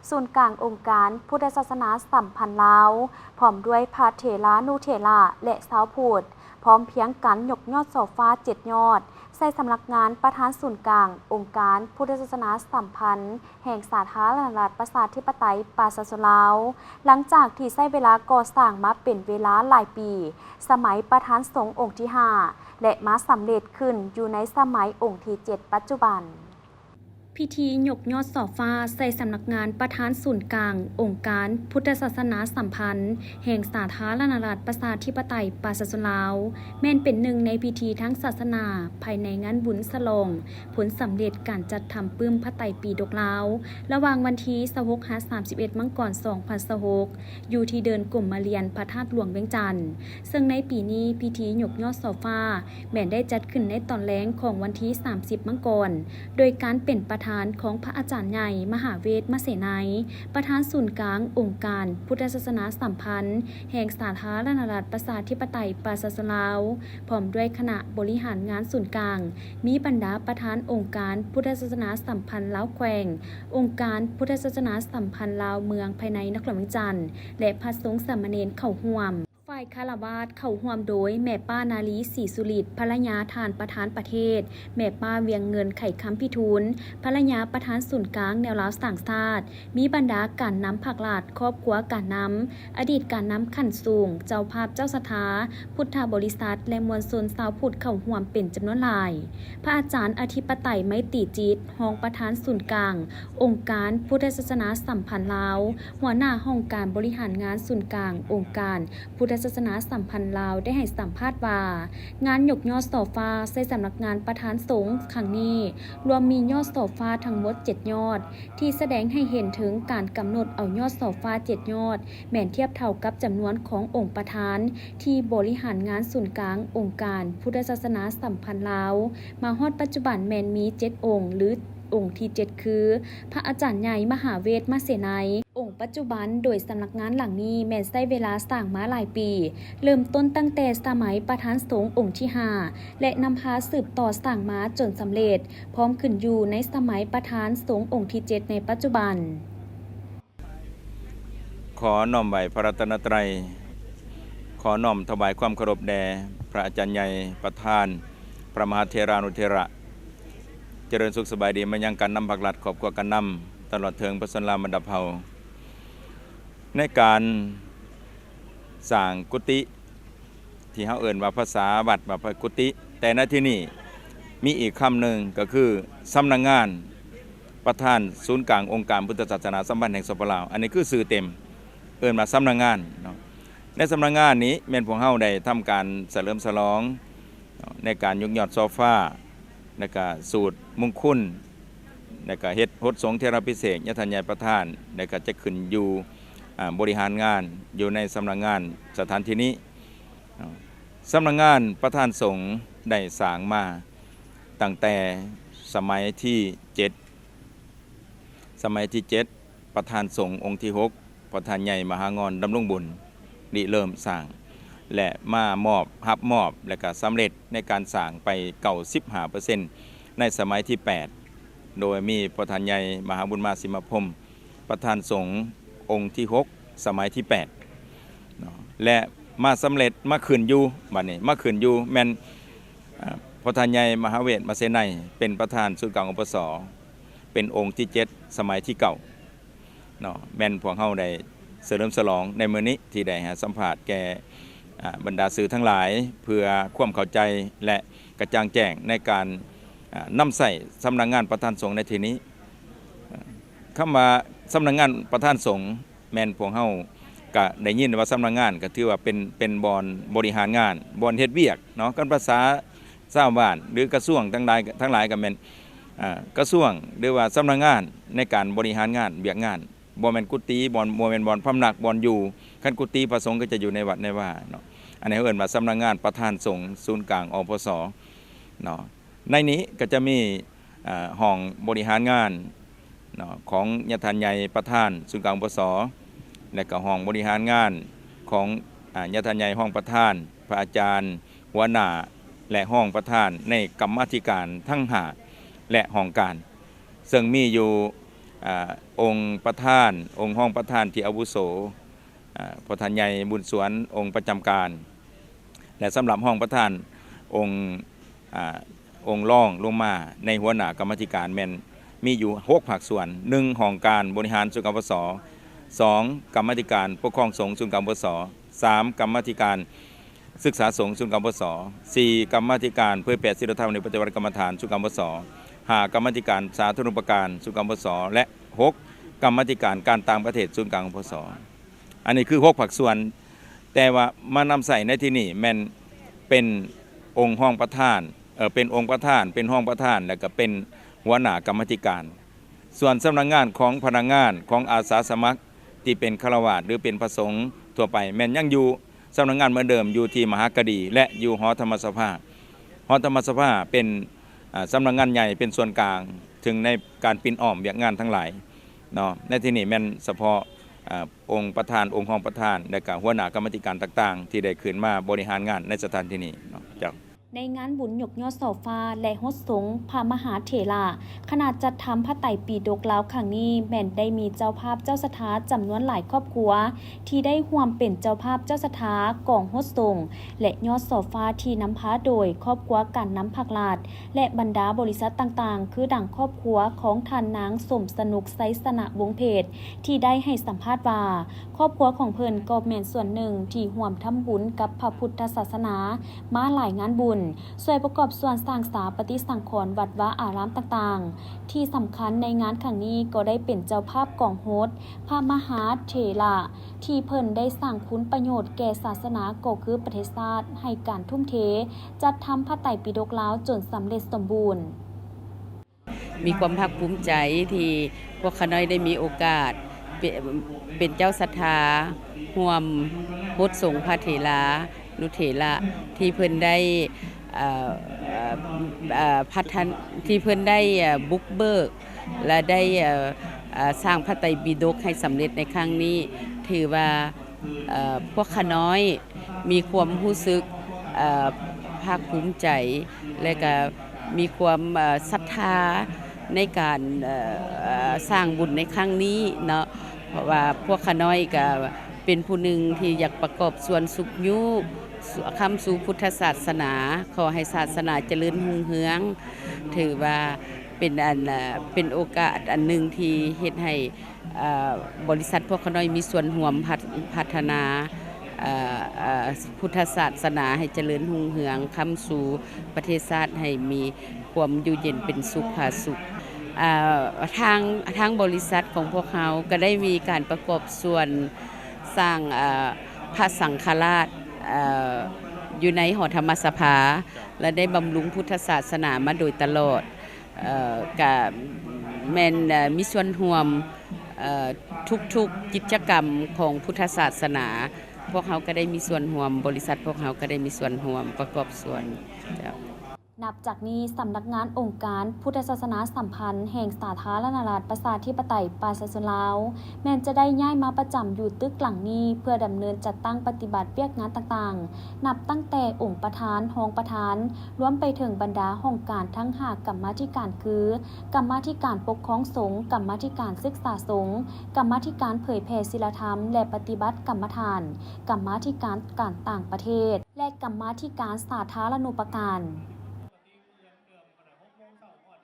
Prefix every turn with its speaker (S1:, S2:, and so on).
S1: ศูนย์กลางองค์การพุทธศาสนาสัมพันธ์ลาวพร้อมด้วยพระเถรานุเถระและสาวพุทธพร้อมเพียงกันยกยอดโซฟา7 ยอดใส่สำนักงานประธานศูนย์กลางองค์การพุทธศาสนาสัมพันธ์แห่งสาธารณรัฐประชาธิปไตยปาซาโซลาวหลังจากที่ใช้เวลาก่อสร้างมาเป็นเวลาหลายปี สมัยประธานสงฆ์องค์ที่ 5 และมาสำเร็จขึ้นอยู่ในสมัยองค์ที่ 7 ปัจจุบันพิธียกยอดส่อฟ้าใส่สำนักงานประธานศูนย์กลางองค์การพุทธศาสนาสัมพันธ์แห่งสาธารณรัฐประชาธิปไตยปาซาโซลาวแม่นเป็นหนึ่งในพิธีทั้งศาสนาภายในงานบุญฉลองผลสำเร็จการจัดทำปื้มพระไตรปิฎกลาวระหว่างวันที่26-31 มังกร 2026อยู่ที่เดินกลุ่มมาเรียนพระธาตุหลวงเวียงจันทน์ซึ่งในปีนี้พิธียกยอดส่อฟ้าแม่นได้จัดขึ้นในตอนแลงของวันที่30 มังกรโดยการเป็นประธานของพระอาจารย์ใหญ่มหาเวทมเสนัยประธานศูนย์กลางองค์การพุทธศาสนาสัมพันธ์แห่งสาธารณรัฐประชาธิปไตยปาซาโซลาวพร้อมด้วยคณะบริหารงานศูนย์กลางมีบรรดาประธานองค์การพุทธศาสนาสัมพันธ์ลาวแขวงองค์การพุทธศาสนาสัมพันธ์ลาวเมืองภายในนครเวียงจันทน์และพระสงฆ์สามเณรเข้าร่วมฝ่ายคารวาสเข้าร่วมโดยแม่ป้านาลีศรีสุริตภรรยาทานประธานประเทศแม่ป้าเวียงเงินไข่คำพิทูลภรรยาประธานศูนย์กลางแนวลาวต่างชาติมีบรรดาการนำผักหลาดครอบครัวการนำอดีตการนำขั้นสูงเจ้าภาพเจ้าสถาพุทธบริษัทและมวลชนชาวพุทธเข้าร่วมเป็นจำนวนหลายพระอาจารย์อธิปไตยไมตรีจิตรองประธานศูนย์กลางองค์การพุทธศาสนาสัมพันธ์ลาวหัวหน้าห้องการบริหารงานศูนย์กลางองค์การพุทธศาสนาสัมพันธ์ลาวได้ให้สัมภาษณ์ว่างานยกยอดส่อฟ้าใส่สำนักงานประธานสงฆ์ครั้งนี้รวมมียอดส่อฟ้าทั้งหมด7 ยอดที่แสดงให้เห็นถึงการกำหนดเอายอดส่อฟ้า7 ยอดแม่นเทียบเท่ากับจำนวนขององค์ประธานที่บริหารงานศูนย์กลางองค์การพุทธศาสนาสัมพันธ์ลาวมาฮอดปัจจุบันแม่นมี7 องค์หรือองค์ที่ 7 คือพระอาจารย์ใหญ่มหาเวทมเสนัยองค์ปัจจุบันโดยสำนักงานหลังนี้แม่นใช้เวลาสร้างมาหลายปีเริ่มต้นตั้งแต่สมัยประธานสงฆ์องค์ที่ 5และนำพาสืบต่อสร้างมาจนสำเร็จพร้อมขึ้นอยู่ในสมัยประธานสงฆ์องค์ที่ 7ในปัจจุบัน
S2: ขอน้อมไหวพระรัตนตรัยขอน้อมถวายความเคารพแด่พระอาจารย์ใหญ่ประธานพระมหาเถรานุเถระเจริญสุขสบายดีมายังการนำผักหลัดขอบกว่ากันนำตลอดเทิงพระสันลามันดับเผาในการสร้างกุฏิที่เขาเอ่นว่าภาษาวัดว่าพระกุฏิแต่ในที่นี้มีอีกคำหนึ่งก็คือสำนักงานประธานศูนย์กลางองค์การพุทธศาสนาสัมพันธ์แห่งสปปลาวอันนี้คือสื่อเต็มเอ่นมาสำนักงานในสำนักงานนี้แม่นพวกเขาได้ทำการเฉลิมฉลองในการยกยอดโซฟาในการสูตรมงคลในการเฮ็ดพจน์สงฆ์เทระพิเศษยทัญญาประธานในการจะขึ้นอยู่บริหารงานอยู่ในสำนักงานสถานที่นี้สำนักงานประธานสงฆ์ได้สร้างมาตั้งแต่สมัยที่7ประธานสงฆ์องค์ที่6ประธานใหญ่มหางอนดำรงบุญริเริ่มสร้างและมรับมอบและก็สำเร็จในการสร้างไป95%ในสมัยที่8โดยมีประธานใหญ่มหาบุญมาสิมพรหมประธานสงฆ์องค์ที่6สมัยที่8และมาสำเร็จมาขึ้นอยู่บัดนี้มาขึ้นอยู่แม่นประธานใหญ่มหาเวทมเสนัยเป็นประธานศูนย์กลางองค์ปสเป็นองค์ที่7สมัยที่9เนาะแม่นพวกเฮาได้เฉลิมฉลองในมื้อนี้ที่ได้สัมภาษณ์แก่บรรดาสื่อทั้งหลายเพื่อความเข้าใจและกระจ่างแจ้งในการนำใส่สำนักงานประธานสงฆ์ในที่นี้คำว่าสำนักงานประธานสงฆ์แม่นพวกเฮาก็ได้ยินว่าสำนักงานก็ถือว่าเป็นบอนบริหารงานบอนเฮ็ดเวียกเนาะกันภาษาชาวบ้านหรือกระทรวงทั้งหลายก็แม่นกระทรวงหรือว่าสำนักงานในการบริหารงานเวียกงานบ่แม่นกุฏิบ่แม่นบ่อนพำนักบ่อนอยู่คันกุฏิพระสงฆ์ก็จะอยู่ในวัดในว่าเนาะอันนี้เอิ้นว่าสำนักงานประธานสงฆ์ศูนย์กลางอปสเนาะในนี้ก็จะมีห้องบริหารงานเนาะของยทัญญาประธานศูนย์กลางอปสและก็ห้องบริหารงานของยทัญญาห้องประธานพระอาจารย์หัวหน้าและห้องประธานในกรรมาธิการทั้ง5และห้องการซึ่งมีอยู่ องค์ประธานองค์ห้องประธานที่อาวุโสประธานใหญ่บุญสวนองค์ประจำการและสำหรับห้องประธานองค์รองลงมาในหัวหน้ากรรมาธิการแม่นมีอยู่6ภาคส่วน1ห้องการบริหารส่วนกปส2กรรมาธิการปกครองสงฆ์ส่วนกปส3กรรมาธิการศึกษาสงฆ์ส่วนกปส4กรรมาธิการเผยแผ่ศีลธรรมในปฏิบัติกรรมฐานส่วนกปส5กรรมาธิการสาธารณูปการส่วนกปสและ6กรรมาธิการการต่างประเทศส่วนกปสอันนี้คือ6ภาคส่วนแต่ว่ามานำใส่ในที่นี่แม่นเป็นองค์ห้องประธานเป็นองค์ประธานเป็นห้องประธานแล้วก็เป็นหัวหน้ากรรมาธิการส่วนสำนักงานของพนักงานของอาสาสมัครที่เป็นฆราวาสหรือเป็นพระสงฆ์ทั่วไปแม่นยังอยู่สำนักงานเหมือนเดิมอยู่ที่มหากดีและอยู่หอธรรมสภาหอธรรมสภาเป็นสำนักงานใหญ่เป็นส่วนกลางถึงในการปินอ้อมเวียกงานทั้งหลายเนาะในที่นี้แม่นเฉพาะองค์ประธานองค์ห้องประธานและก็หัวหน้ากรรมาธิการต่างๆที่ได้ขึ้นมาบริหารงานในสถานที่นี้เนาะเจ้า
S1: ในงานบุญยกยอดเสาฟ้าและฮดสงฆ์พระมหาเถระขนาดจัดทำพระไตรปิฎกแล้วครั้งนี้แม่นได้มีเจ้าภาพเจ้าสถาจำนวนหลายครอบครัวที่ได้ร่วมเป็นเจ้าภาพเจ้าสถากองฮดสงฆ์และยอดเสาฟ้าที่นำพาโดยครอบครัวการน้ำผักลาดและบรรดาบริษัทต่างๆคือดังครอบครัวของท่านนางสมสนุกไซสนะวงเพชรที่ได้ให้สัมภาษณ์ว่าครอบครัวของเพิ่นก็แม่นส่วนหนึ่งที่ร่วมทำบุญกับพระพุทธศาสนามาหลายงานบุญช่วยประกอบส่วนสร้างสาปฏิสังขรณ์วัดวาอารามต่างๆที่สำคัญในงานครั้งนี้ก็ได้เป็นเจ้าภาพกองโฮสต์พระมหาเถระที่เพิ่นได้สร้างคุณประโยชน์แก่ศาสนาก็คือประเทศชาติให้การทุ่มเทจัดทำพระไตรปิฎกแล้วจนสำเร็จสมบูรณ์
S3: มีความภาคภูมิใจที่พวกข้าน้อยได้มีโอกาสเป็นเจ้าศรัทธาร่วมฮดสงฆ์พระเถระนุเถระที่เพิ่นได้พัฒนที่เพิ่นได้บุกเบิกและได้สร้างพระไตรปิฎกให้สำเร็จในครั้งนี้ถือว่าพวกข้าน้อยมีความรู้สึกภาคภูมิใจและก็มีความศรัทธาในการสร้างบุญในครั้งนี้เนาะเพราะว่าพวกข้าน้อยก็เป็นผู้หนึ่งที่อยากประกอบส่วนสุขยุคำสู่พุทธศาสนาขอให้ศาสนาเจริญรุ่งเรืองถือว่าเป็นโอกาสอันหนึ่งที่เฮ็ดให้บริษัทพวกข้าน้อยมีส่วนร่วมพัฒนาพุทธศาสนาให้เจริญรุ่งเรืองคำสู่ประเทศชาติให้มีความอยู่เย็นเป็นสุขผาสุขทางบริษัทของพวกเขาก็ได้มีการประกอบส่วนสร้างพระสังฆราชอยู่ในหอธรรมสภาและได้บำรุงพุทธศาสนามาโดยตลอดกับแม่นมีส่วนร่วมทุกกิจกรรมของพุทธศาสนาพวกเขาก็ได้มีส่วนร่วมบริษัทพวกเขาก็ได้มีส่วนร่วมประกอบส่วน
S1: นับจากนี้สำนักงานองค์การพุทธศาสนาสัมพันธ์แห่งสาธารณรัฐประชาธิปไตยประชาชนลาวแม้นจะได้ย้ายมาประจำอยู่ตึกหลังนี้เพื่อดำเนินจัดตั้งปฏิบัติเวียกงานต่างๆนับตั้งแต่องค์ประธานรองประธานรวมไปถึงบรรดาห้องการทั้ง5กรรมาธิการคือกรรมาธิการปกครองสงฆ์กรรมาธิการศึกษาสงฆ์กรรมาธิการเผยแผ่ศีลธรรมและปฏิบัติกรรมฐานกรรมาธิการการต่างประเทศและกรรมาธิการสาธารณูปการ